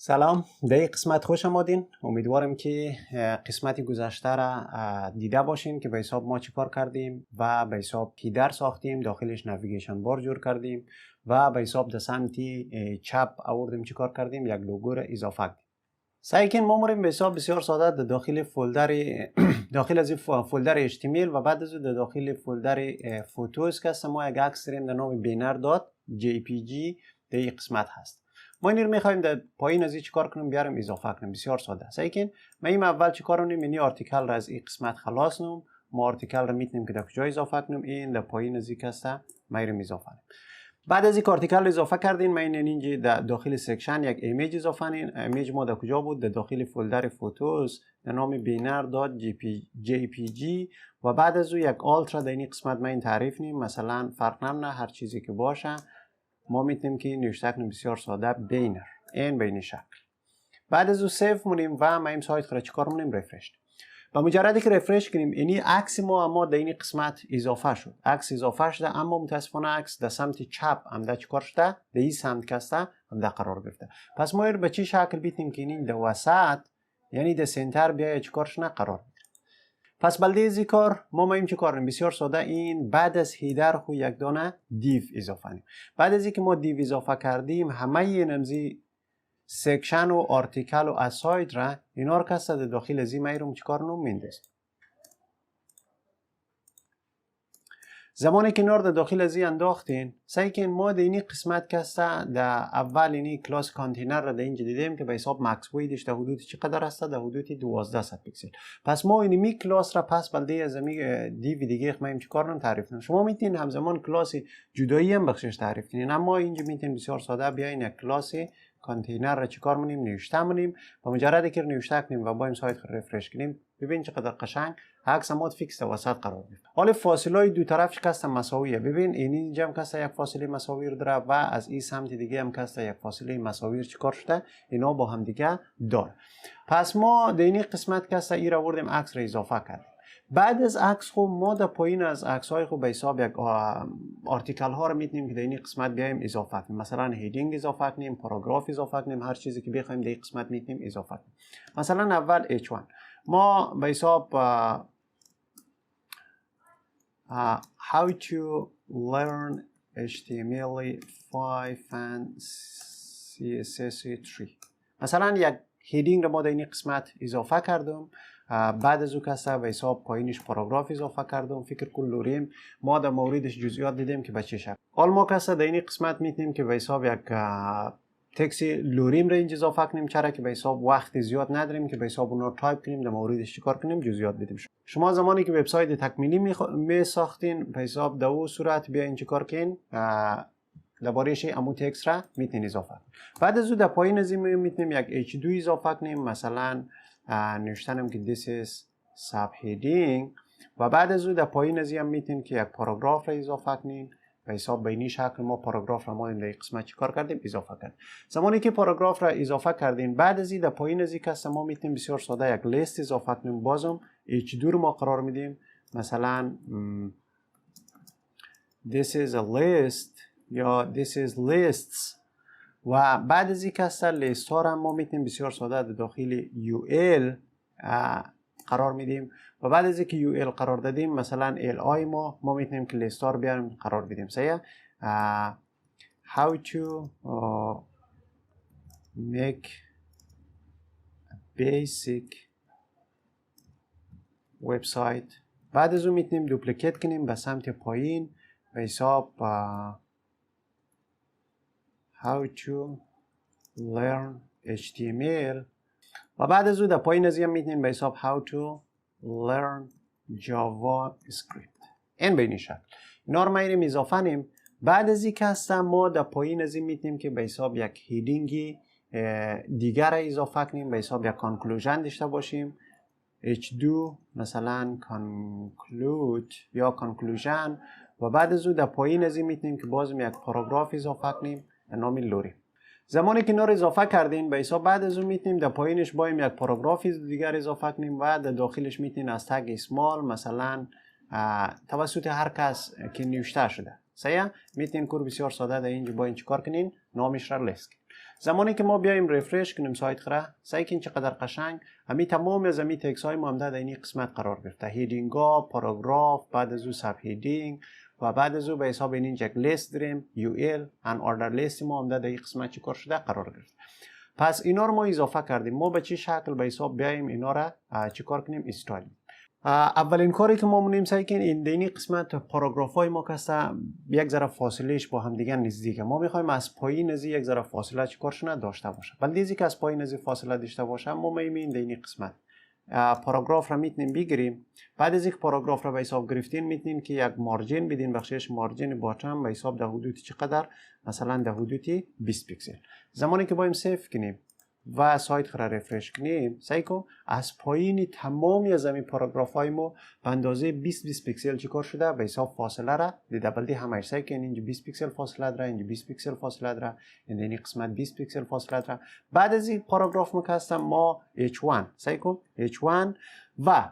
سلام، در این قسمت خوش آمدین. امیدوارم که قسمت گذشته را دیده باشین که به حساب ما چی کار کردیم و به حساب هیدر ساختیم، داخلش نویگیشن بار جور کردیم و به حساب در سمت چپ آوردیم چی کار کردیم، یک لوگو را اضافه کردیم. سعی کنیم ما به حساب بسیار ساده در داخل داخل از فولدر HTML و بعد از در داخل فولدر فوتوز که ما یک عکس داریم در نام banner.jpg در این قسمت هست. ما این رو میخوایم در پایین از این چیکار کنیم، بیاریم اضافه کنیم. بسیار ساده. سعی کن ما این اول چیکار کنیم، این آرتیکل را از این قسمت خلاص کنیم. ما آرتیکل را میتونیم که در کجا اضافه کنیم، این در پایین از این کسته ما رو اضافه کنیم. بعد از این آرتیکل اضافه کردین، ما اینجا در داخل سکشن یک ایمیج اضافه کنیم. ایمیج ما در کجا بود؟ در داخل فولدر فوتوز در نام banner.jpg و بعد از اون یک آلت را در این قسمت ما این تعریف کنیم. مثلا فرق نمیکنه، هر چیزی که باشه ما میتونیم که نوشته کنیم بسیار ساده بینر این بین شکل. بعد از اون سیو مونیم و ما این سایت را چیکار مونیم؟ رفرش. با مجردی که رفرش کنیم اینی عکس ما در این قسمت اضافه شد. عکس اضافه شده، اما متاسفانه عکس در سمت چپ هم چیکار شده؟ در این سمت کسته هم قرار گرفته. پس ما به چه شکل بیتیم که این در وسط یعنی در سنتر بیای چیکار شنه قرار. پس بلده از این کار ما این چه کار کنیم؟ بسیار ساده. این بعد از هیدر خو یک دانه دیو اضافه کنیم. بعد از اینکه ما دیو اضافه کردیم، همه این نمزی سکشن و آرتیکل و اساید را اینا رو کسته در داخل از این میرم چه کار کنم؟ میندازیم. زمانی که اینا رو در داخل از این انداختین، سعی کن ما در این قسمت کسته در اول اینی کلاس کانتینر را در اینجا دیدیم که به حساب مکس ویدش در حدود چقدر است؟ در حدود 1200 پیکسل. پس ما اینی کلاس را پس بلده از این دیو دیگه ما این چیکار کنیم؟ تعریف کنیم. شما میتونین همزمان کلاس جدایی هم بخشش تعریف کنین، اما اینجا میتونین بسیار ساده بیاین یک کلاس کانتینر را چیکار کنیم؟ نوشته کنیم. با مجردی که نوشته کنیم و با این سایت رفرش کنیم، ببین چقدر قشنگ عکس ما فیکس وسط قرار گرفت. حالا فاصله دو طرف کسته مساویه. ببین اینجا هم کسته یک فاصله مساوی رو داره و از این سمت دیگه هم کسته یک فاصله مساوی چیکار شده؟ اینا با هم دیگه داره. پس ما در این قسمت کسته ای را آوردیم، عکس را اضافه کردیم. بعد از عکس خو ما در پایین از عکس های خو به حساب یک آرتیکل ها رو میتونیم که در این قسمت بیایم اضافه کنیم. مثلا هیدینگ اضافه کنیم، پاراگراف اضافه کنیم، هر چیزی که بخوایم در این قسمت میتونیم اضافه کنیم. مثلا اول H1 ما به حساب how to learn HTML5 and CSS3. مثلا یک هیدینگ رو ما در این قسمت اضافه کردم. بعد از او کسته به حساب پایینش پاراگراف اضافه کردم. فکر کن لوریم ما در موردش جزئیات دیدیم که به چه شکل. حال ما کسته در این قسمت میتونیم که به حساب یک تکست لوریم را اینجا اضافه کنیم، چرا که به حساب وقت زیاد نداریم که به حساب اون رو تایپ کنیم، در موردش چیکار کنیم جزئیات بدیم. شما زمانی که وبسایت تکمیلی می ساختین به حساب در اون صورت بیاین چیکار کنین، درباره‌اش امو تکست را میتونین اضافه کنین. بعد از اون در پایین از این میتونیم یک H2 اضافه کنیم، مثلا نوشتنم که this is subheading و بعد از اون در پایین از این میتونین که یک پاراگراف را اضافه کنین. به حساب به این شکل ما پاراگراف را ما در قسمت چیکار کردیم؟ اضافه کردیم. زمانی که پاراگراف را اضافه کردیم، بعد از این در پایین از این کسته ما میتونیم بسیار ساده یک لیست اضافه کنیم. بازم H2 رو ما قرار میدیم، مثلا this is a list یا this is lists و بعد از این کسته لیست ها را ما میتونیم بسیار ساده در داخل UL قرار میدیم و بعد از اینکه UL قرار دادیم، مثلا LI ما میتونیم که لیست ها رو بیاریم قرار بدیم. سیه how to make a basic website. بعد از اون میتونیم دوپلیکیت کنیم به سمت پایین به حساب how to learn HTML و بعد از اون در پایین از این میتونیم به حساب how to learn JavaScript. این به این شکل اینا رو ما اینم اضافه کنیم. بعد از این که هستم ما در پایین از این میتونیم که به حساب یک هیدینگی دیگر اضافه کنیم، به حساب یک کانکلوژن داشته باشیم. H2 مثلا conclude یا conclusion و بعد از اون در پایین از این میتونیم که بازم یک پاراگراف اضافه کنیم به نام لوری. زمانی که اینا رو اضافه کردین به حساب بعد از اون میتونیم در پایینش بایم یک پاراگراف دیگر اضافه کنیم و در داخلش میتونیم از تگ اسمال مثلا توسط هر کس که نوشته شده. سیه میتونین کور بسیار ساده در اینجا با این چیکار کنین، نامش را لیست کنین. زمانی که ما بیایم رفرش کنیم سایت خره، سعی کنیم چقدر قشنگ همین تمام از همین تکس های ما هم در این قسمت قرار گرفته. هیدینگ ها، پاراگراف، بعد از او سب هیدینگ و بعد از او به حساب این یک لیست داریم UL ان اوردر لیست ما هم در این قسمت چیکار شده قرار گرفته. پس اینا رو ما اضافه کردیم. ما به چه شکل به حساب بیایم اینا را چیکار کنیم؟ استایل. اولین کاری که ما مونیم سعی کنیم این دینی قسمت پاراگراف های ما کسته یک ذره فاصلهش با هم دیگه نزدیکه. ما میخوایم از پایین از یک ذره فاصله چیکار شونه داشته باشه. ولی دیزی که از پایین از فاصله داشته باشه ما میمیم دینی قسمت پاراگراف را میتونیم بگیریم. بعد از اینکه پاراگراف را به حساب گرفتین میتونیم که یک مارجین بدین، بخشش مارجین باطن به حساب در حدود چقدر؟ مثلا در حدود 20 پیکسل. زمانی که بایم سیف کنیم و سایت را رفرش کنیم سعی کن از پایین تمامی از این پاراگراف های ما به اندازه 20 پیکسل چیکار شده به حساب فاصله را دبل دی همش سعی کن اینجا 20 پیکسل فاصله داره، اینجا 20 پیکسل فاصله داره، این قسمت 20 پیکسل فاصله داره. بعد از این پاراگراف مکستم ما H1 سعی کن H1 و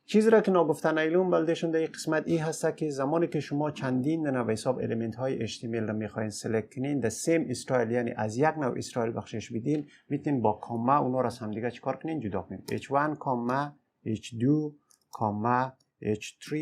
چیزی را که نگفتن ایلون بلدشون در این قسمت ای هست که زمانی که شما چندین دونه به حساب الیمنت های HTML را میخواین سلکت کنین در سیم استایل، یعنی از یک نوع استایل بخشش بدین، میتونین با کاما اونا را از هم دیگه چیکار کنین؟ جدا کنین. H1 کاما H2 کاما H3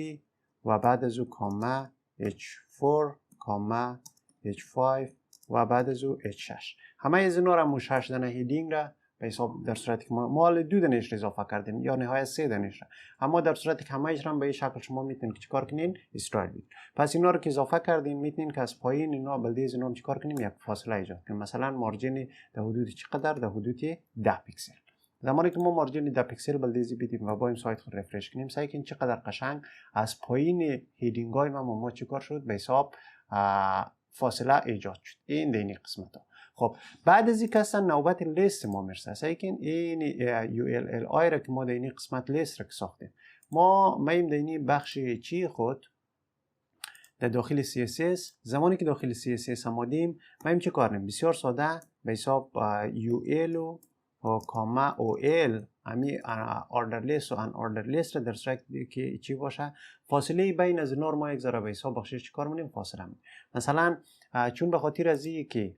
و بعد از او کاما H4 کاما H5 و بعد از او H6. همه از اینا را مشخص دونه هیدینگ را به حساب در صورتی که ما 2 دانش اضافه کردیم یا نهایت 3 دانش، اما در صورتی که همه‌اش را به این شکل شما میتونید که چیکار کنین؟ استایل بدید. پس اینا رو که اضافه کردین میتونین که از پایین اینا بلدیز اینا چیکار کنیم؟ یک فاصله ایجاد کنیم. مثلا مارجین در حدود چقدر؟ در حدود 10 پیکسل. زمانی که ما مارجین 10 پیکسل بلدیزی بدیم و با این سایت رو رفرش کنیم سعی کنیم چقدر قشنگ از پایین هیدینگ های ما چیکار شد به حساب فاصله ایجاد شد. این دینی قسمت ها. خب بعد از این کسان نوبت لیست ما میرسه. سعی کن این ULLI را که ما در این قسمت لیست را که ساختیم ما میم در این بخش چی خود در داخل CSS. زمانی که داخل CSS آمدیم میم چه کار کنیم؟ بسیار ساده به حساب UL و کاما OL امی اوردر لیست و ان اوردر لیست را در صورتی که چی باشه فاصله بین از نور ما یک ذره به حساب بخشش چی کار می‌کنیم؟ فاصله می‌کنیم. مثلا چون به خاطر از اینکه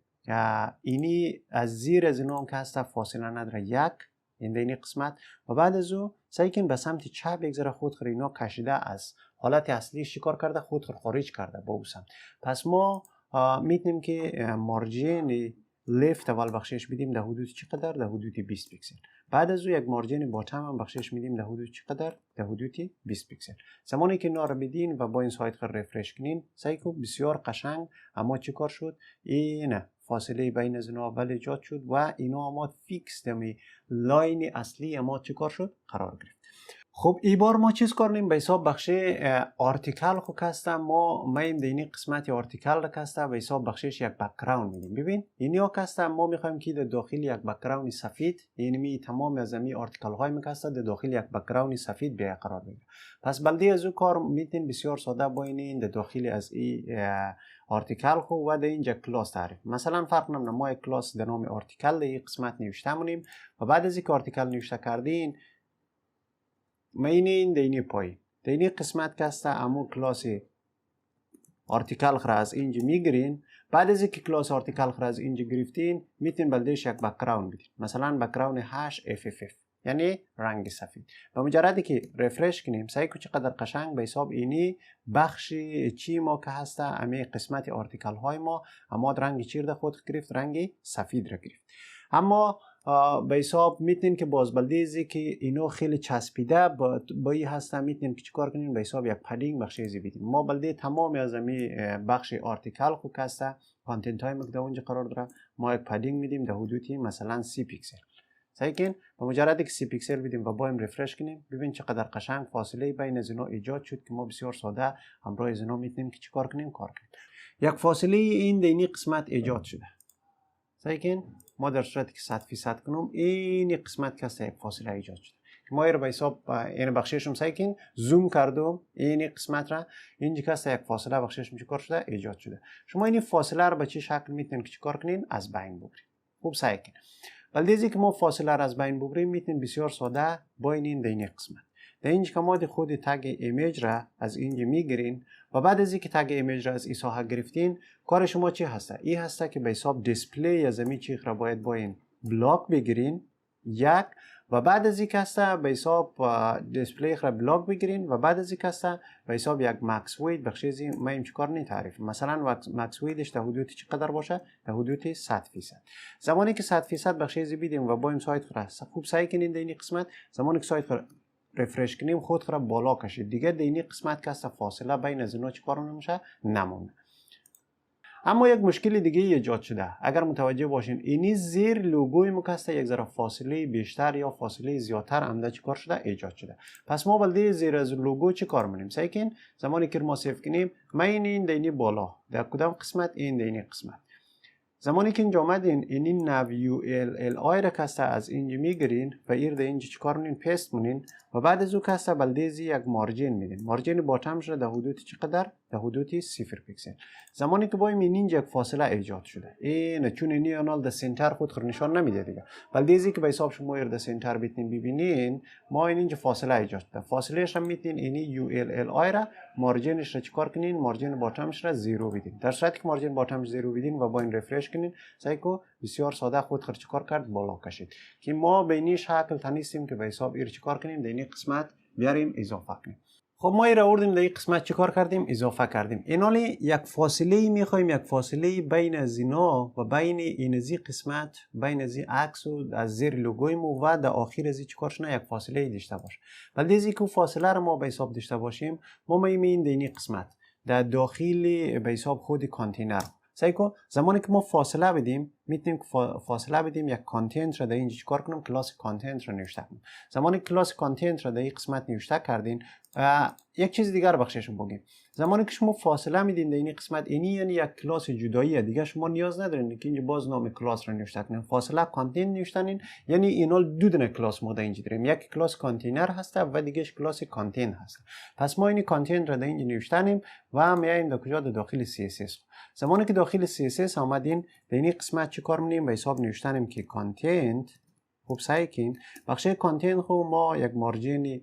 اینی از زیر از اینا هم که هست فاصله نداره یک این قسمت و بعد از او سعی کن به سمت چپ یک ذره خود اینا کشیده از حالت اصلی شکار کرده خود خارج کرده با او سمت. پس ما میتونیم که مارجین لیفت اول بخشش بدیم در حدود چقدر؟ در حدود 20 پیکسل. بعد از او یک مارجین باطن هم بخشش میدیم در حدود چقدر؟ در حدود 20 پیکسل. زمانی که اینا رو بدین و با این سایت رو رفرش کنین سعی کن بسیار قشنگ اما چی کار شد؟ این فاصله بین از اینا اول ایجاد شد و اینا اما فیکس دمی لاین اصلی اما چی کار شد؟ قرار گرفت. خب این بار ما چیز کنیم به حساب بخش آرتیکل خو کسته ما میم دینی قسمت آرتیکل را کسته به حساب بخشش یک بک‌گراند میدیم. ببین اینیا کسته ما میخوایم که در داخل یک بک‌گراند سفید، یعنی تمام از می آرتیکل های میکسته در داخل یک بک‌گراند سفید به قرار بگیره. پس بلدی از او کار میتین بسیار ساده با این در داخل از این آرتیکل خو و در اینجا کلاس تعریف. مثلا فرق نمیکنه ما یک کلاس در نام آرتیکل در این قسمت نوشته مونیم و بعد از اینکه آرتیکل نوشته کردین مینین دینی پای دینی قسمت کسته امو کلاس آرتیکل خرا از اینجا میگیرین. بعد از اینکه کلاس آرتیکل خرا از اینجا گرفتین میتونین بلدش یک بک‌گراند بدین. مثلا بک‌گراند HFFF یعنی رنگ سفید. و مجردی که رفرش کنیم سعی کو چقدر قشنگ به حساب اینی بخش چی ما که هسته امی قسمت آرتیکل های ما اما رنگ چی را خود گرفت؟ رنگ سفید را گرفت. اما به حساب میتونین که باز بلدیزی که اینو خیلی چسبیده با این هسته میتونین که چیکار کنین؟ به حساب یک پدینگ بخش ایزی بدین. ما بلدی تمام از امی بخش آرتیکل خو کسته کانتنت های مقدار اونجا قرار داره ما یک پدینگ میدیم در حدودی مثلا 30 پیکسل. سعی کن با مجردی که 30 پیکسل بدیم و بایم رفرش کنیم ببین چقدر قشنگ فاصله بین از اینا ایجاد شد که ما بسیار ساده همراه از اینا میتونیم که چیکار کنیم؟ کار کنیم. یک فاصله این دینی قسمت ایجاد شده. سعی کن ما در صورتی که 100% کنم این قسمت که یک فاصله ایجاد شده که ما رو به حساب این بخششم سعی کن زوم کردم این قسمت را اینجا که یک فاصله بخششم چیکار شده؟ ایجاد شده. شما این فاصله رو به چه شکل میتونید که چیکار کنین؟ از بین ببرید. خوب سعی کن. ولی دیزی که ما فاصله را از بین ببریم میتونید بسیار ساده با این دینی قسمت. در اینجا که ما خود تگ ایمیج را از اینجا میگیرین و بعد از اینکه تگ ایمیج را از این ساحه گرفتین، کار شما چی هسته؟ این هسته که به حساب دیسپلی از این چیز را باید با این بلاک بگیرین یک، و بعد از اینکه هسته به حساب دیسپلی را بلاک بگیرین و بعد از اینکه هسته به حساب یک مکس وید بخشیزی ما این چیکار نی تعریف. مثلا مکس ویدش در حدود چقدر باشه؟ در حدود 100%. زمانی که 100% بخشیزی بدیم و با این سایت را خوب سعی کنین در این قسمت، زمانی که سایت را رفرش کنیم خود را بالا کشید دیگه در این قسمت که هست فاصله بین از اینا چیکار نمیشه؟ نمونه. اما یک مشکل دیگه ایجاد شده، اگر متوجه باشین اینی زیر لوگوی مکسته یک ذره فاصله بیشتر یا فاصله زیادتر عمده چیکار شده؟ ایجاد شده. پس ما بلده زیر از لوگو چی کار کنیم؟ سعی کن زمانی که ما سیو کنیم ما این دینی بالا در کدام قسمت؟ این دینی قسمت. زمانی که اینجا آمدین این nav ULLI را کسته از اینجا میگیرین و ایر در اینجا چیکار کنین؟ پیست مونین و بعد از او کسته بلدیزی یک مارجین میدین. مارجین باتمش را در حدود چقدر؟ در حدود 0 پیکسل. زمانی که با این اینجا یک فاصله ایجاد شده، این چون اینی آنال در سنتر خود خود نشان نمیده دیگه، بلدیزی که به حساب شما ایر در سنتر بیتین ببینین ما اینجا فاصله ایجاد شده. فاصلهش را میتین اینی ULLI را مارجینش را چیکار کنین؟ مارجین باتمش را 0 بدین. در صورتی که مارجین باتمش 0 بدین و با این رفرش کنین سعی کو بسیار ساده خود خرچ کار کرد بالا کشید که ما به این شکل تنیستیم که به حساب ایر چیکار کنیم در این قسمت بیاریم اضافه کنیم. خب ما ایر آوردیم در این قسمت چیکار کردیم؟ اضافه کردیم. اینالی یک فاصله میخوایم، یک فاصله بین از اینا و بین این از قسمت، بین از عکس و از زیر لوگوی مو و در آخر از چیکار شنا یک فاصله داشته باش. ولی از اینکه فاصله رو ما به حساب داشته باشیم ما مییم در این قسمت در داخل به حساب خود کانتینر. سعی کو زمانی که ما فاصله بدیم میتونیم فاصله بدیم یک کانتنت را در اینجا چیکار کنیم؟ کلاس کانتنت را نوشته کنیم. زمانی که کلاس کانتنت را در این قسمت نوشته کردین یک چیز دیگر بخششون بگیم. زمانی که شما فاصله میدین در این قسمت اینی یعنی یک کلاس جداییه دیگه، شما نیاز ندارین که اینجا باز نام کلاس را نوشته کنین. فاصله کانتنت نوشتنین یعنی اینا دو دونه کلاس ما در اینجا داریم، یک کلاس کانتینر هسته و دیگهش کلاس کانتنت هست. پس ما این کانتنت را در اینجا نوشتیم و میایم در کجا؟ در داخل CSS. زمانی که داخل CSS آمدین در این قسمت چی کار می‌کنیم؟ به حساب نوشتنیم که کانتنت. خوب سعی کن بخش کانتنت خو ما یک مارجین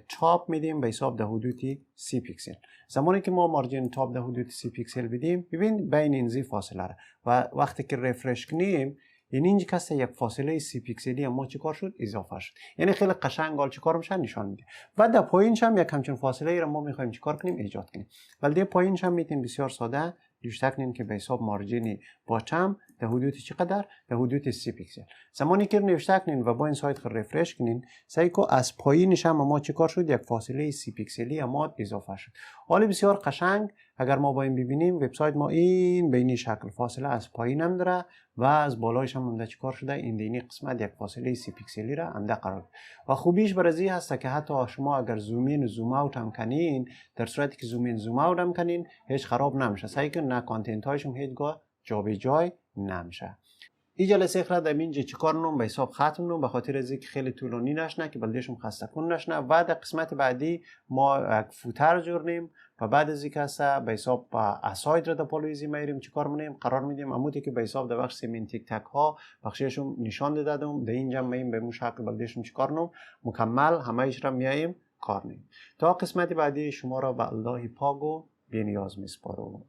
تاپ میدیم به حساب در حدود 30 پیکسل. زمانی که ما مارجین تاپ در حدود 30 پیکسل بدیم ببین بین این زی فاصله را و وقتی که رفرش کنیم اینجا کسته یک فاصله 30 پیکسلی ما چیکار شد؟ اضافه شد. یعنی خیلی قشنگ حال چیکار میشه نشان میده. و در پایینش هم یک همچین فاصله ای را ما میخوایم چیکار کنیم؟ ایجاد کنیم. ولی در پایینش هم میتونیم بسیار ساده نوشته کنیم که به حساب مارجین باتم در حدود چقدر؟ در حدود 30 پیکسل. زمانی که نوشته کنین و با این سایت خود رفرش کنین سعی کو از پایینش هم ما چیکار شد؟ یک فاصله 30 پیکسلی ما اضافه شد. حالا بسیار قشنگ اگر ما با این ببینیم وبسایت ما این به این شکل فاصله از پایین هم داره و از بالایش هم چیکار شده؟ این دینی قسمت یک فاصله 30 پیکسلی را هم قرار. و خوبیش برای هست که حتی شما اگر زوم این و زوم اوت هم کنین، در صورتی که زوم این زوم اوت هم کنین هیچ خراب نمیشه. سعی کن نه کانتنت هایشون هیچگاه جابجا نمیشه. این جلسه را در اینجا چیکار کنم؟ به حساب ختم کنم به خاطر از اینکه خیلی طولانی نشنه که بلدیشم خسته کن نشنه. و در قسمت بعدی ما یک فوتر جورنیم و بعد از اینکه هسته به حساب اساید را در پالویزی میریم چیکار می‌کنیم؟ قرار میدیم عمودی که به حساب در بخش سیمنتیک تک ها بخششون نشان دادم در اینجا مییم به مشکل بلدیشم چیکار کنم؟ مکمل همه‌اش را میایم کار کنیم. تا قسمت بعدی شما را به الله پاک و بی‌نیاز میسپارم.